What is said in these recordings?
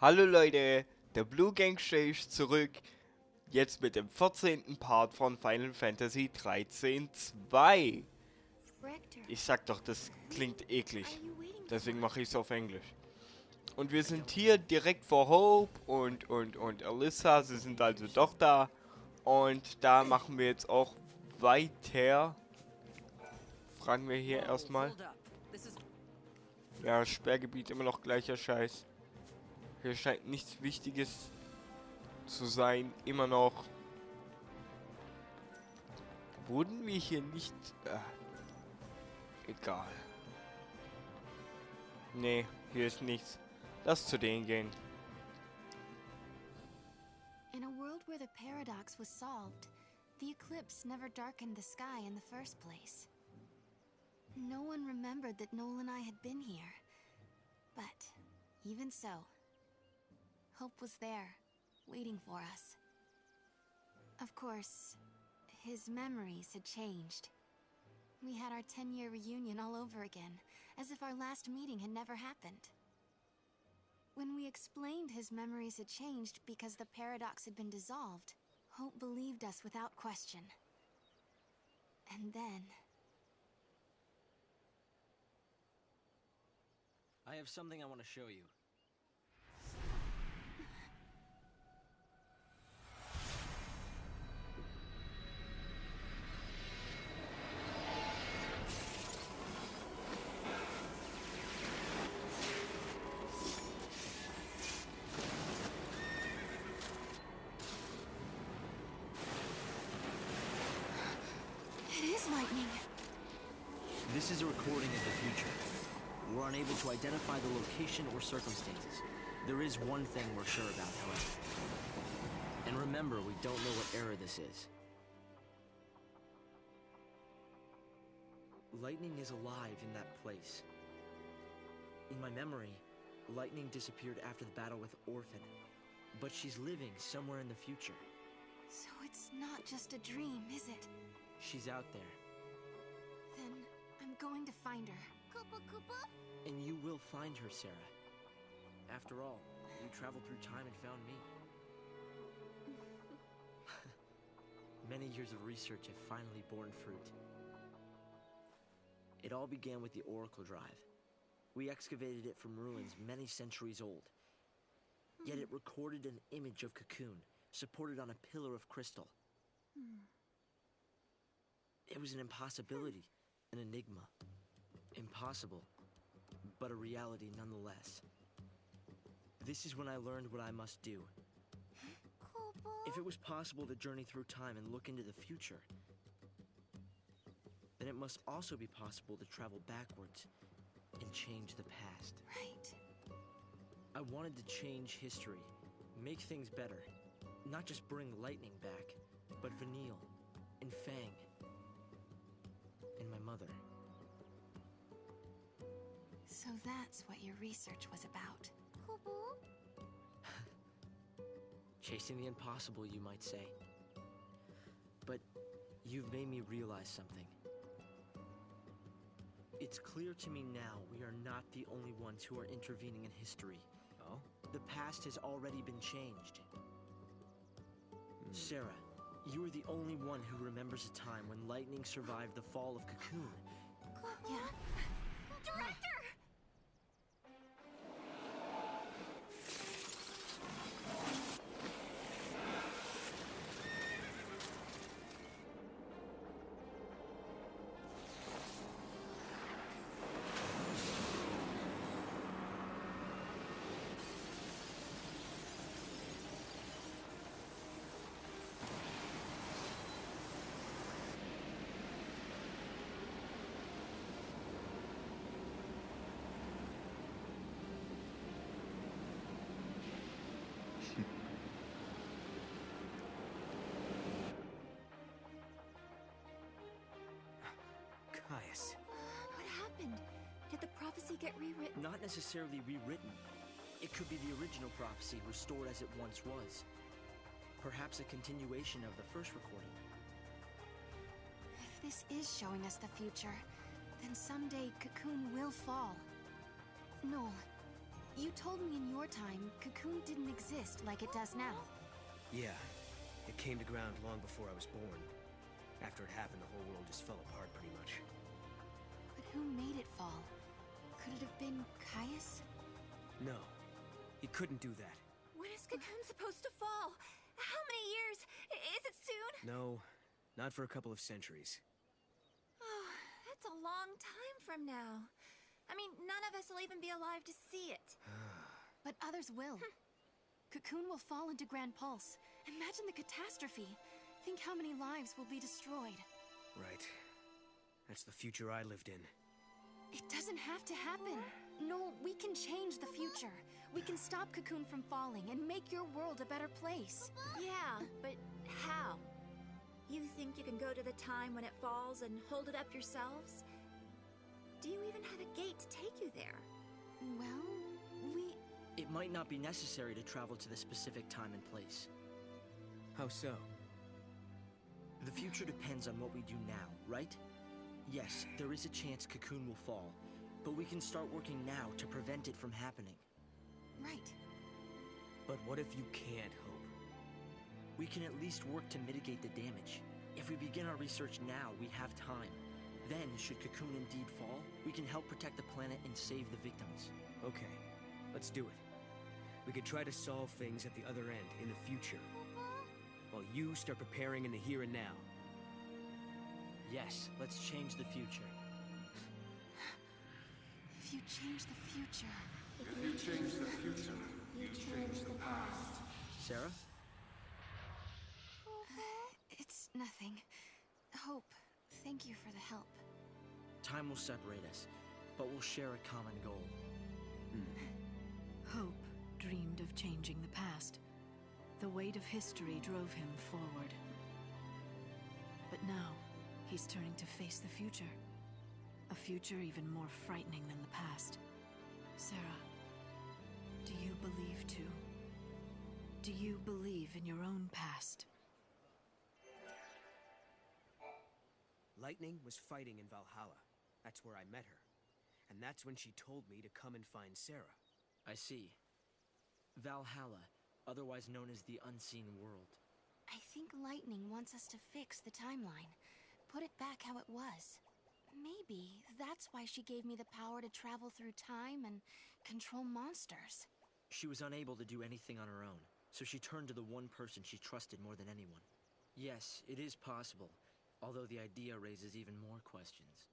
Hallo Leute, der BlueGangsta ist zurück. Jetzt mit dem 14. Part von Final Fantasy 13 2. Ich sag doch, das klingt eklig. Deswegen mache ich es auf Englisch. Und wir sind hier direkt vor Hope und Alyssa. Sie sind also doch da. Und da machen wir jetzt auch weiter. Fragen wir hier erstmal. Ja, Sperrgebiet immer noch gleicher Scheiß. Hier scheint nichts Wichtiges zu sein. Immer noch. Wurden wir hier nicht... egal. Nee, hier ist nichts. Lass zu denen gehen. In a world where the paradox was solved, the eclipse never darkened the sky in the first place. No one remembered that Noel and I had been here. But even so, Hope was there, waiting for us. Of course, his memories had changed. We had our 10-year reunion all over again, as if our last meeting had never happened. When we explained his memories had changed because the paradox had been dissolved, Hope believed us without question. And then... I have something I want to show you. It is lightning! This is a recording of the future. We're unable to identify the location or circumstances. There is one thing we're sure about, however. And remember, we don't know what era this is. Lightning is alive in that place. In my memory, Lightning disappeared after the battle with Orphan. But she's living somewhere in the future. So it's not just a dream, is it? She's out there. Then I'm going to find her. Koopa Koopa? And you will find her, Sarah. After all, you traveled through time and found me. Many years of research have finally borne fruit. It all began with the Oracle Drive. We excavated it from ruins many centuries old. Yet it recorded an image of Cocoon, supported on a pillar of crystal. It was an impossibility, an enigma. Impossible, but a reality nonetheless. This is when I learned what I must do. If it was possible to journey through time and look into the future, then it must also be possible to travel backwards and change the past. Right. I wanted to change history, make things better. Not just bring Lightning back, but Vanille, and Fang, and my mother. So that's what your research was about. Chasing the impossible, you might say. But you've made me realize something. It's clear to me now we are not the only ones who are intervening in history. Oh? The past has already been changed. Sarah, you are the only one who remembers a time when Lightning survived the fall of Cocoon. Yeah. Director! Caius. What happened? Did the prophecy get rewritten? Not necessarily rewritten. It could be the original prophecy restored as it once was. Perhaps a continuation of the first recording. If this is showing us the future, then someday Cocoon will fall. Noel, You told me in your time, Cocoon didn't exist like it does now. Yeah, it came to ground long before I was born. After it happened, the whole world just fell apart pretty much. But who made it fall? Could it have been Caius? No, he couldn't do that. When is Cocoon supposed to fall? How many years? Is it soon? No, not for a couple of centuries. Oh, that's a long time from now. I mean, none of us will even be alive to see it. But others will. Cocoon will fall into Grand Pulse. Imagine the catastrophe. Think how many lives will be destroyed. Right. That's the future I lived in. It doesn't have to happen. No, we can change the future. We can stop Cocoon from falling and make your world a better place. Yeah, but how? You think you can go to the time when it falls and hold it up yourselves? Do you even have a gate to take you there? Well, It might not be necessary to travel to the specific time and place. How so? The future depends on what we do now, right? Yes, there is a chance Cocoon will fall, but we can start working now to prevent it from happening. Right. But what if you can't, Hope? We can at least work to mitigate the damage. If we begin our research now, we have time. Then, should Cocoon indeed fall, we can help protect the planet and save the victims. Okay, let's do it. We could try to solve things at the other end, in the future. While you start preparing in the here and now. Yes, let's change the future. If you change the future... If you change the future, you change the past. Sarah? It's nothing. Hope, thank you for the help. Time will separate us, but we'll share a common goal. Hope dreamed of changing the past. The weight of history drove him forward. But now, he's turning to face the future. A future even more frightening than the past. Sarah, do you believe too? Do you believe in your own past? Lightning was fighting in Valhalla. That's where I met her. And that's when she told me to come and find Sarah. I see. Valhalla, otherwise known as the Unseen World. I think Lightning wants us to fix the timeline. Put it back how it was. Maybe that's why she gave me the power to travel through time and control monsters. She was unable to do anything on her own, so she turned to the one person she trusted more than anyone. Yes, it is possible, although the idea raises even more questions.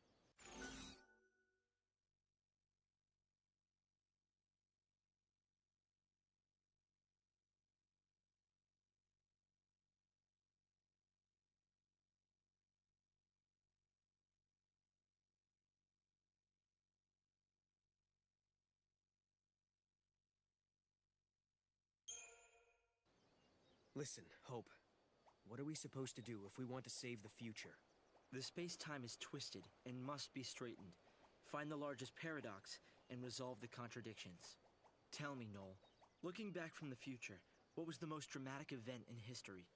Listen, Hope. What are we supposed to do if we want to save the future? The space-time is twisted and must be straightened. Find the largest paradox and resolve the contradictions. Tell me, Noel, looking back from the future, what was the most dramatic event in history?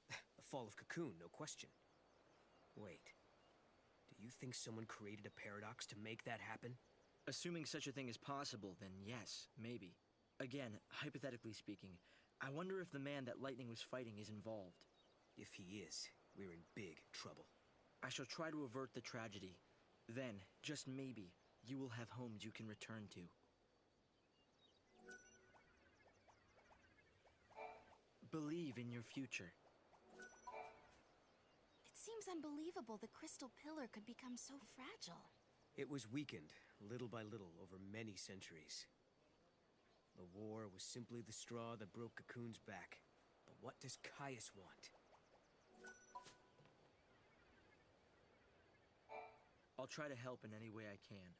The fall of Cocoon, no question. Wait. Do you think someone created a paradox to make that happen? Assuming such a thing is possible, then yes, maybe. Again, hypothetically speaking, I wonder if the man that Lightning was fighting is involved. If he is, we're in big trouble. I shall try to avert the tragedy. Then, just maybe, you will have homes you can return to. Believe in your future. It seems unbelievable the crystal pillar could become so fragile. It was weakened, little by little, over many centuries. The war was simply the straw that broke Cocoon's back. But what does Caius want? I'll try to help in any way I can.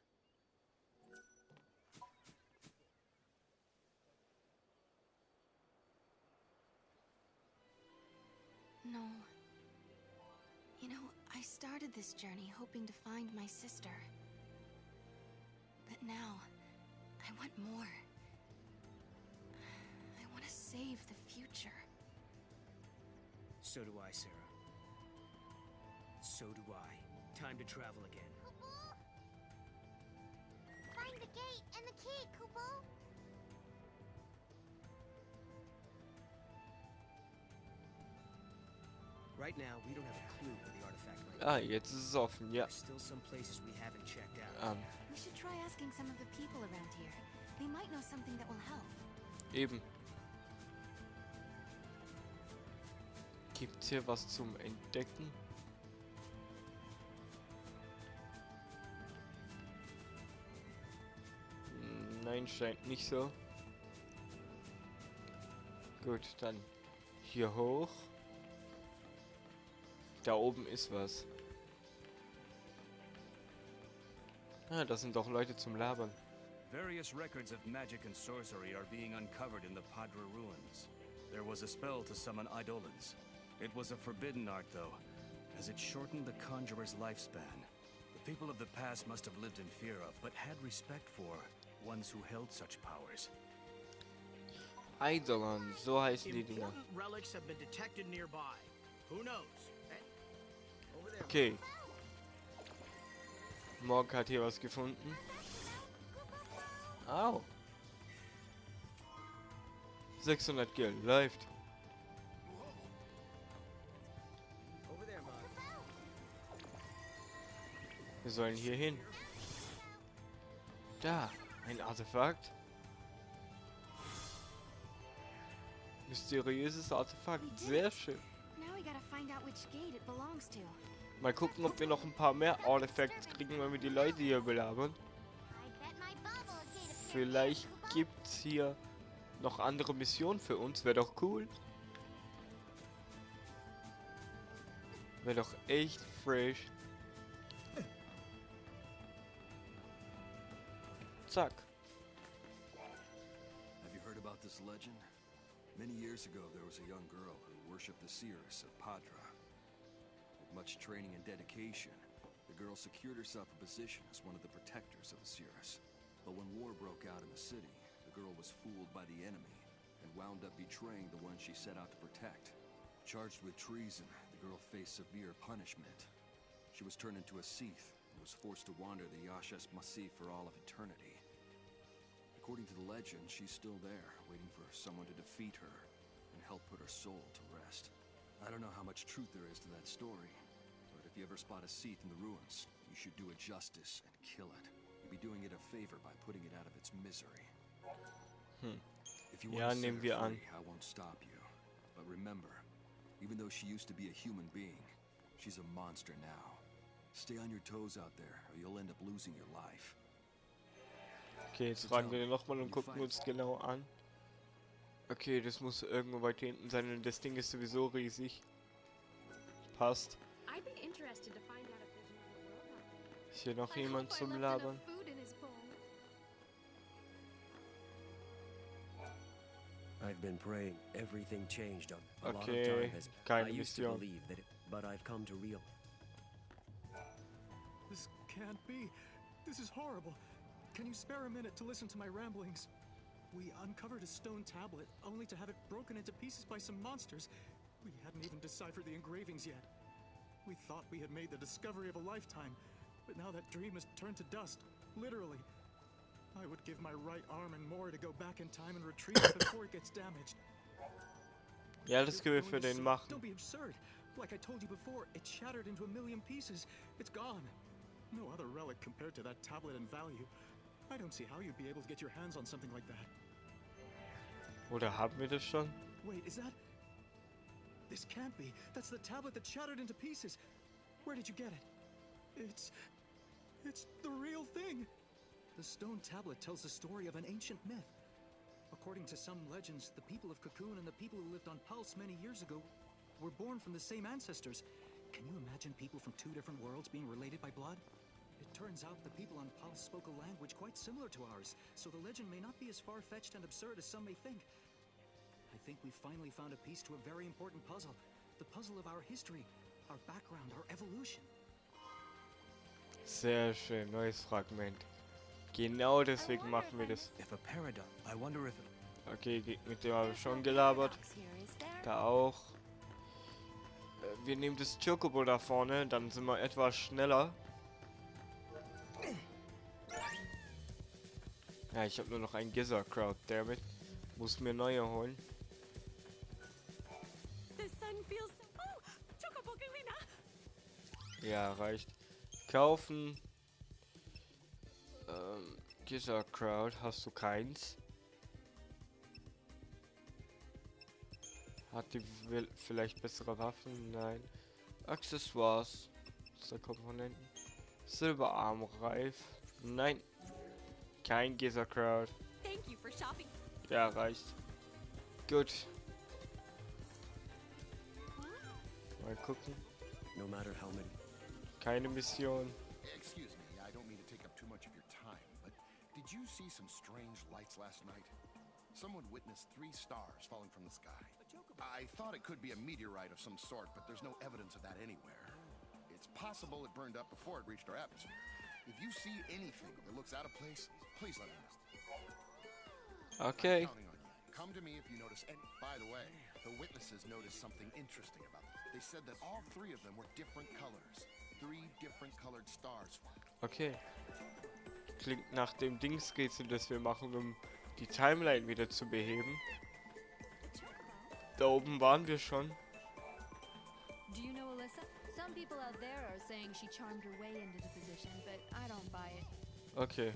No. You know, I started this journey hoping to find my sister. But now, I want more. I want to save the future. So do I, Sarah. So do I. Time to travel again. Find the gate and the key, Kupo! Right now, we don't have a clue where the artifact might Ah, be. jetzt ist es offen, ja. There's still some places we haven't checked out. We should try asking some of the people around here. They might know something that will help. Eben. Gibt's hier was zum Entdecken? Nein, scheint nicht so. Gut, dann hier hoch. Da oben ist was. Ah, das sind doch Leute zum Labern. Various records of magic and sorcery are being uncovered in the Padra ruins. There was a spell to summon eidolons. It was a forbidden art, though, as it shortened the conjurer's lifespan. The people of the past must have lived in fear of, but had respect for, ones who held such powers. Eidolon, so heißen die Dinger. Important relics have been detected nearby. Who knows? Over there. Okay. Morg hat hier was gefunden. Au. 600 Geld, läuft. Over there, Mog. Wir sollen hier hin. Da, ein Artefakt. Mysteriöses Artefakt, sehr schön. Now we gotta find out which gate it belongs to. Mal gucken, ob wir noch ein paar mehr Artefacts kriegen, wenn wir die Leute hier belabern. Vielleicht gibt's hier noch andere Missionen für uns, wäre doch cool. Wäre doch echt fresh. Zack. Have you heard about this legend? Many years ago, there was a young girl who worshipped the seers of Padra. With much training and dedication, the girl secured herself a position as one of the protectors of the seers. But when war broke out in the city, the girl was fooled by the enemy and wound up betraying the one she set out to protect. Charged with treason, the girl faced severe punishment. She was turned into a Seath and was forced to wander the Yashas Massif for all of eternity. According to the legend, she's still there, waiting for someone to defeat her and help put her soul to rest. I don't know how much truth there is to that story, but if you ever spot a Seath in the ruins, you should do it justice and kill it. You'd be doing it a favor by putting it out of its misery. If you Ja, want to set nehmen her wir an. free, I won't stop you. But remember, even though she used to be a human being, she's a monster now. Stay on your toes out there, or you'll end up losing your life. Okay, jetzt fragen wir den nochmal und gucken uns genau an. Okay, das muss irgendwo weit hinten sein und das Ding ist sowieso riesig. Passt. I'd be interested to find out if there's another world out there. Ist hier noch I jemand hope I zum left Labern? enough food in his bowl. I've been praying everything changed on a lot of Okay, time has keine I used to Mission. believe that it, but I've come to real This can't be. This is horrible. Can you spare a minute to listen to my ramblings? We uncovered a stone tablet, only to have it broken into pieces by some monsters. We hadn't even deciphered the engravings yet. We thought we had made the discovery of a lifetime, but now that dream has turned to dust, literally. I would give my right arm and more to go back in time and retrieve it before it gets damaged. Ja, das können wir für Doing this den so- machen. Don't be absurd. Like I told you before, it shattered into a million pieces. It's gone. No other relic compared to that tablet in value. I don't see how you'd be able to get your hands on something like that. Oder haben wir das schon? Wait, is that... This can't be. That's the tablet that shattered into pieces. Where did you get it? It's the real thing. The stone tablet tells the story of an ancient myth. According to some legends, the people of Cocoon and the people who lived on Pulse many years ago were born from the same ancestors. Can you imagine people from two different worlds being related by blood? It turns out the people on Pulse spoke a language quite similar to ours, so the legend may not be as far-fetched and absurd as some may think. I think we finally found a piece to a very important puzzle. The puzzle of our history, our background, our evolution. Sehr schön, neues Fragment. Genau deswegen machen wir das. If a paradox, I wonder if Okay, mit dem habe ich schon gelabert. Da auch. Wir nehmen das Chocobo da vorne, dann sind wir etwas schneller. Ja, ich habe nur noch einen Gizzard Crowd, damit muss mir neue holen. The sun feels so... Oh! Chocobo! Ja, reicht. Kaufen. Dieser Crowd, hast du keins? Hat die vielleicht bessere Waffen? Nein. Accessoires. Komponenten. Silberarmreif. Nein. Kein Giza Crowd. Thank you for shopping. Ja, reicht. Gut. Mal gucken. No matter how many. Keine Mission. Excuse me, I don't mean to take up too much of your time, but did you see some strange lights last night? Someone witnessed 3 stars falling from the sky. I thought it could be a meteorite of some sort, but there's no evidence of that anywhere. It's possible it burned up before it reached our atmosphere. If you see anything that looks out of place, please let me know. Okay. I'm counting on you. Come to me if you notice any. By the way, the witnesses noticed something interesting about them. They said that all 3 of them were different colors. 3 different colored stars. Okay. Klingt nach dem Dingsrätsel, das wir machen, um die Timeline wieder zu beheben. Da oben waren wir schon. Do you know Alyssa? Some people out there are saying she charmed her way into the position, but I don't buy it. Okay.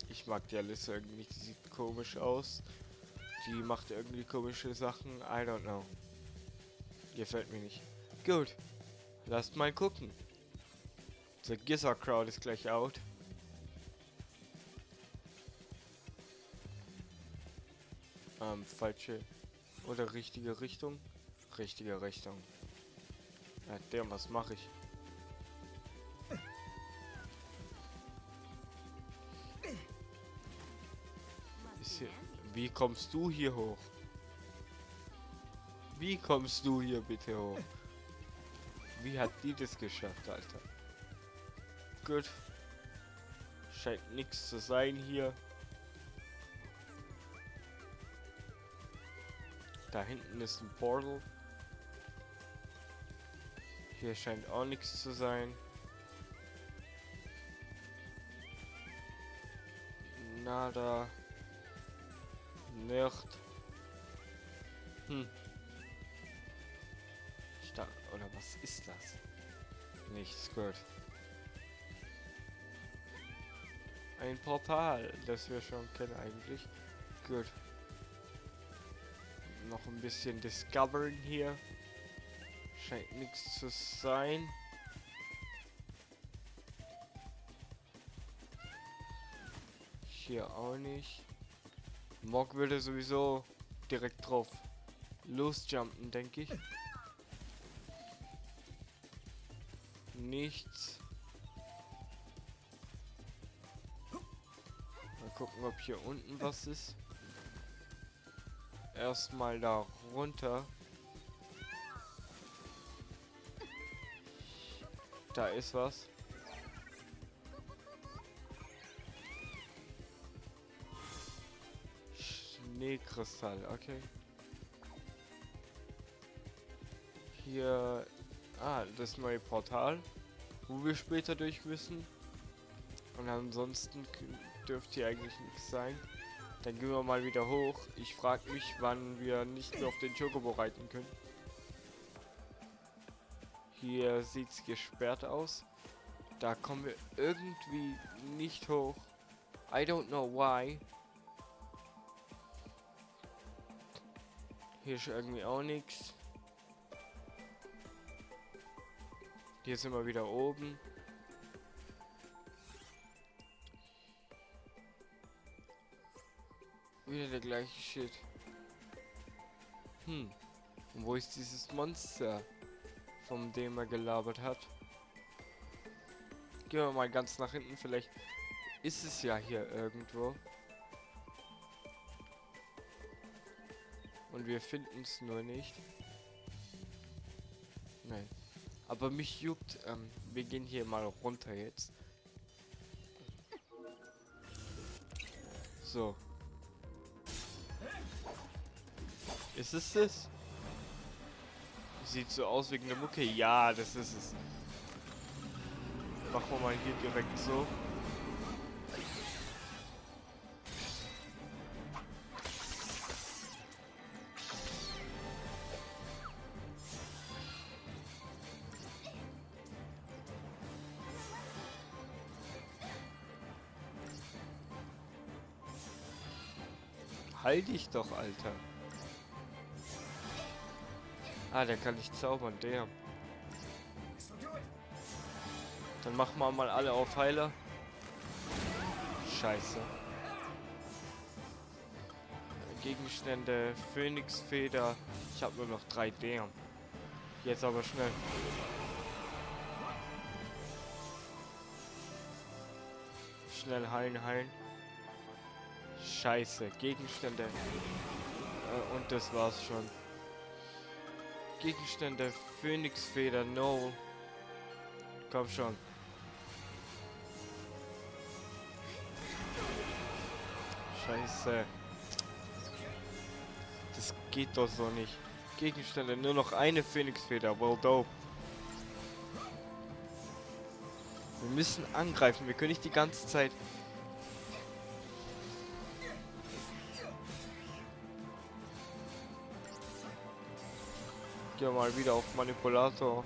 Ich mag die Alyssa irgendwie nicht. Die sieht komisch aus. Die macht irgendwie komische Sachen. I don't know. Gefällt mir nicht. Gut. Lasst mal gucken. The Giza Crowd ist gleich out. Falsche oder richtige Richtung? Richtige Richtung. Ja, der, was mache ich? Ist hier, wie kommst du hier hoch? Wie kommst du hier bitte hoch? Wie hat die das geschafft, Alter? Gut. Scheint nichts zu sein hier. Da hinten ist ein Portal. Hier scheint auch nichts zu sein. Nada. Nicht. Oder was ist das? Nichts, gut. Ein Portal, das wir schon kennen eigentlich. Gut. Noch ein bisschen discovern hier. Scheint nichts zu sein. Hier auch nicht. Mog würde sowieso direkt drauf losjumpen, denke ich. Nichts. Mal gucken, ob hier unten was ist. Erstmal da runter. Da ist was. Schneekristall, okay. Hier, das neue Portal, wo wir später durch müssen. Und ansonsten dürfte hier eigentlich nichts sein. Dann gehen wir mal wieder hoch. Ich frage mich, wann wir nicht mehr auf den Chocobo reiten können. Hier sieht es gesperrt aus. Da kommen wir irgendwie nicht hoch. I don't know why. Hier ist irgendwie auch nichts. Hier sind wir wieder oben. Wieder der gleiche Shit. Und wo ist dieses Monster, von dem er gelabert hat? Gehen wir mal ganz nach hinten, vielleicht ist es ja hier irgendwo. Und wir finden es nur nicht. Nein. Aber mich juckt, wir gehen hier mal runter jetzt. So. Ist es das? Sieht so aus wegen der Mucke. Ja, das ist es. Machen wir mal hier direkt so. Halt dich doch, Alter. Ah, der kann nicht zaubern, der. Dann machen wir mal alle auf Heiler. Scheiße. Gegenstände, Phönixfeder. Ich habe nur noch 3 Dären. Jetzt aber schnell. Schnell heilen, heilen. Scheiße, Gegenstände. Und das war's schon. Gegenstände, Phönixfeder, no. Komm schon. Scheiße. Das geht doch so nicht. Gegenstände, nur noch eine Phönixfeder. Well, dope. Wir müssen angreifen. Wir können nicht die ganze Zeit... Gehen wir mal wieder auf Manipulator.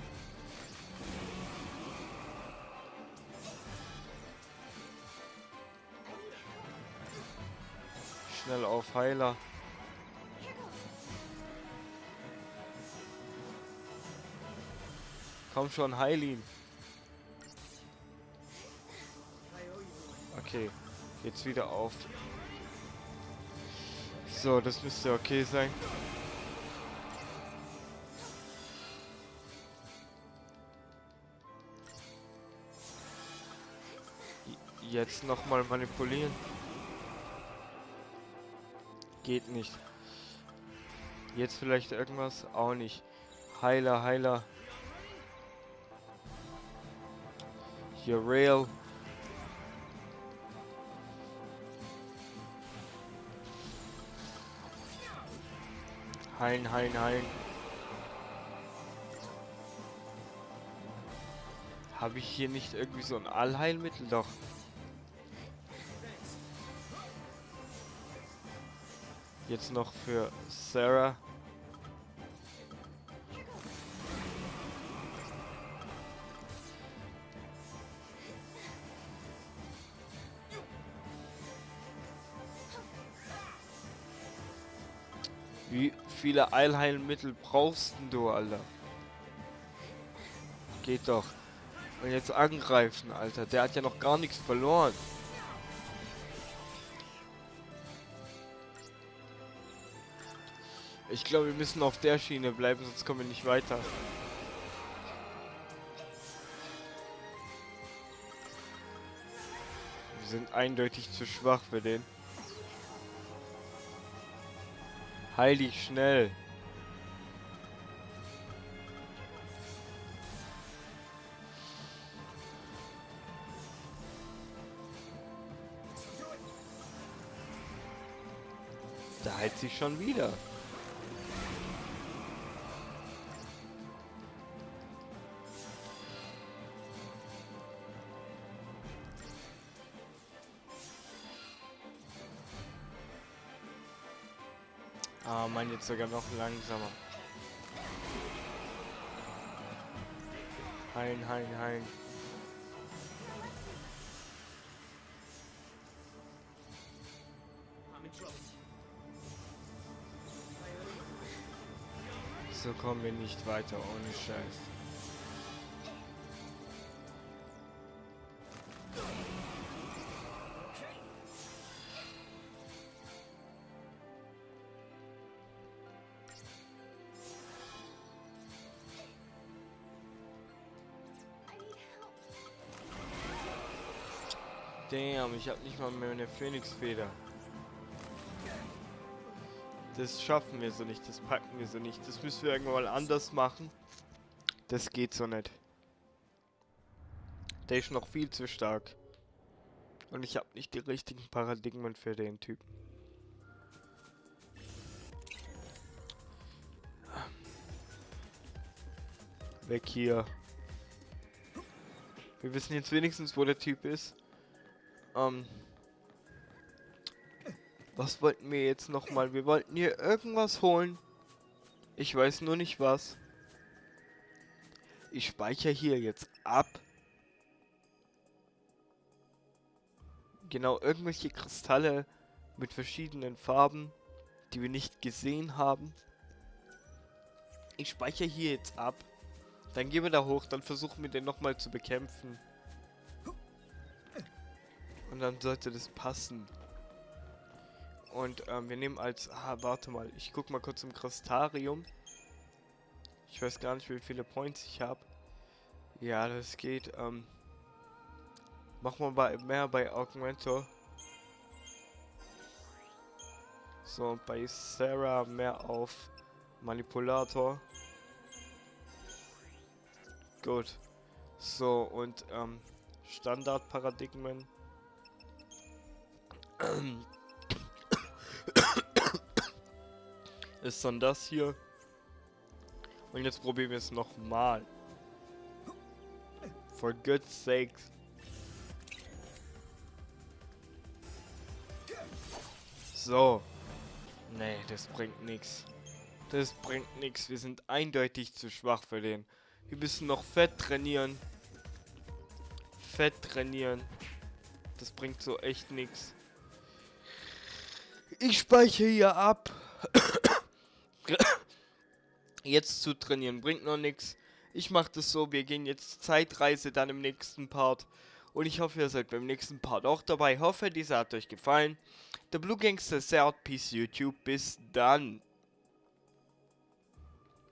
Schnell auf Heiler. Komm schon, heil ihn. Okay, jetzt wieder auf. So, das müsste okay sein. Jetzt nochmal manipulieren. Geht nicht. Jetzt vielleicht irgendwas? Auch nicht. Heiler, Heiler. Hier Rail. Heilen, heilen, heilen. Habe ich hier nicht irgendwie so ein Allheilmittel? Doch. Jetzt noch für Sarah. Wie viele Allheilmittel brauchst denn du, Alter? Geht doch. Und jetzt angreifen, Alter. Der hat ja noch gar nichts verloren. Ich glaube, wir müssen auf der Schiene bleiben, sonst kommen wir nicht weiter. Wir sind eindeutig zu schwach für den. Heil dich schnell. Da heilt sich schon wieder. Ah, Mann, jetzt sogar noch langsamer. Heilen, heilen, heilen. So kommen wir nicht weiter, ohne Scheiß. Damn, ich habe nicht mal mehr eine Phönixfeder. Das schaffen wir so nicht, das packen wir so nicht. Das müssen wir irgendwann mal anders machen. Das geht so nicht. Der ist noch viel zu stark. Und ich habe nicht die richtigen Paradigmen für den Typen. Weg hier. Wir wissen jetzt wenigstens, wo der Typ ist. Was wollten wir jetzt nochmal? Wir wollten hier irgendwas holen. Ich weiß nur nicht was. Ich speichere hier jetzt ab. Genau, irgendwelche Kristalle mit verschiedenen Farben. die wir nicht gesehen haben. Ich speichere hier jetzt ab. Dann gehen wir da hoch, dann versuchen wir den nochmal zu bekämpfen. Und dann sollte das passen. Und wir nehmen als... Ah, warte mal. Ich guck mal kurz im Kristarium. Ich weiß gar nicht, wie viele Points ich habe. Ja, das geht. Machen wir mehr bei Augmento. So, und bei Sarah mehr auf Manipulator. Gut. So, und Standardparadigmen. Ist dann das hier. Und jetzt probieren wir es nochmal. For God's sake. So. Nee, das bringt nichts. Das bringt nichts. Wir sind eindeutig zu schwach für den. Wir müssen noch fett trainieren. Fett trainieren. Das bringt so echt nichts. Ich speichere hier ab. Jetzt zu trainieren bringt noch nichts. Ich mache das so, wir gehen jetzt Zeitreise dann im nächsten Part. Und ich hoffe, ihr seid beim nächsten Part auch dabei. Ich hoffe, dieser hat euch gefallen. Der BlueGangsta sagt, Peace YouTube, bis dann.